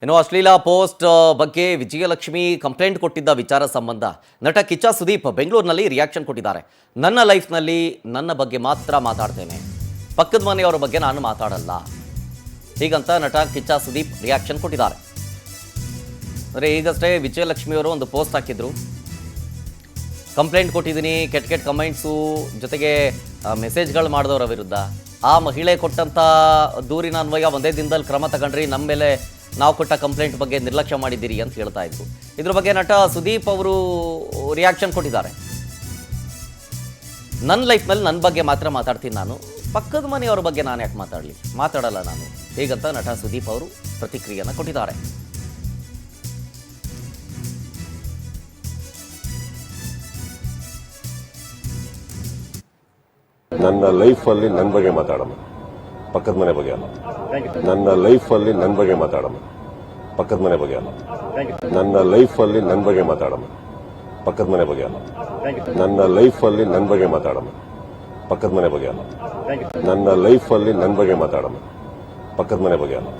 ಇನ್ನು ಅಶ್ಲೀಲ ಪೋಸ್ಟ್ ಬಗ್ಗೆ ವಿಜಯಲಕ್ಷ್ಮಿ ಕಂಪ್ಲೇಂಟ್ ಕೊಟ್ಟಿದ್ದ ವಿಚಾರ ಸಂಬಂಧ ನಟ ಕಿಚ್ಚ ಸುದೀಪ್ ಬೆಂಗಳೂರಿನಲ್ಲಿ ರಿಯಾಕ್ಷನ್ ಕೊಟ್ಟಿದ್ದಾರೆ. ನನ್ನ ಲೈಫ್ನಲ್ಲಿ ನನ್ನ ಬಗ್ಗೆ ಮಾತ್ರ ಮಾತಾಡ್ತೇನೆ, ಪಕ್ಕದ ಮನೆಯವರ ಬಗ್ಗೆ ನಾನು ಮಾತಾಡಲ್ಲ ಹೀಗಂತ ನಟ ಕಿಚ್ಚ ಸುದೀಪ್ ರಿಯಾಕ್ಷನ್ ಕೊಟ್ಟಿದ್ದಾರೆ. ಅಂದರೆ ಈಗಷ್ಟೇ ವಿಜಯಲಕ್ಷ್ಮಿ ಅವರು ಒಂದು ಪೋಸ್ಟ್ ಹಾಕಿದ್ರು, ಕಂಪ್ಲೇಂಟ್ ಕೊಟ್ಟಿದ್ದೀನಿ, ಕೆಟ್ಟ ಕಮೆಂಟ್ಸು ಜೊತೆಗೆ ಮೆಸೇಜ್ಗಳು ಮಾಡಿದವರ ವಿರುದ್ಧ ಆ ಮಹಿಳೆ ಕೊಟ್ಟಂಥ ದೂರಿನ ಅನ್ವಯ ಒಂದೇ ದಿನದಲ್ಲಿ ಕ್ರಮ ತಗೊಂಡ್ರಿ, ನಮ್ಮ ಮೇಲೆ ನಾವು ಕೊಟ್ಟ ಕಂಪ್ಲೇಂಟ್ ಬಗ್ಗೆ ನಿರ್ಲಕ್ಷ್ಯ ಮಾಡಿದ್ದೀರಿ ಅಂತ ಹೇಳ್ತಾ ಇದ್ರು. ಇದ್ರ ಬಗ್ಗೆ ನಟ ಸುದೀಪ್ ಅವರು ರಿಯಾಕ್ಷನ್ ಕೊಟ್ಟಿದ್ದಾರೆ. ನನ್ನ ಲೈಫ್ನಲ್ಲಿ ನನ್ನ ಬಗ್ಗೆ ಮಾತ್ರ ಮಾತಾಡ್ತೀನಿ, ನಾನು ಪಕ್ಕದ ಮನೆಯವರ ಬಗ್ಗೆ ನಾನು ಯಾಕೆ ಮಾತಾಡಲ್ಲ ನಾನು ಹೀಗಂತ ನಟ ಸುದೀಪ್ ಅವರು ಪ್ರತಿಕ್ರಿಯೆಯನ್ನು ಕೊಟ್ಟಿದ್ದಾರೆ. ನನ್ನ ಲೈಫಲ್ಲಿ ನನ್ನ ಬಗ್ಗೆ ಮಾತಾಡೋಣ, ಪಕ್ಕದ ಮನೆ ಬಗ್ಗೆ ಅಲ್ಲ. ನನ್ನ ಲೈಫಲ್ಲಿ ನನ್ನ ಬಗ್ಗೆ ಮಾತಾಡೋಣ, ಪಕ್ಕದ ಮನೆ ಬಗ್ಗೆ ಅಲ್ಲ. ನನ್ನ ಲೈಫಲ್ಲಿ ನನ್ನ ಬಗ್ಗೆ ಮಾತಾಡೋಣ, ಪಕ್ಕದ ಮನೆ ಬಗ್ಗೆ ಅಲ್ಲ. ನನ್ನ ಲೈಫಲ್ಲಿ ನನ್ನ ಬಗ್ಗೆ ಮಾತಾಡೋಣ, ಪಕ್ಕದ ಮನೆ ಬಗ್ಗೆ ಅಲ್ಲ. ನನ್ನ ಲೈಫಲ್ಲಿ ನನ್ನ ಬಗ್ಗೆ ಮಾತಾಡೋಣ, ಪಕ್ಕದ ಮನೆ ಬಗ್ಗೆ ಅಲ್ಲ.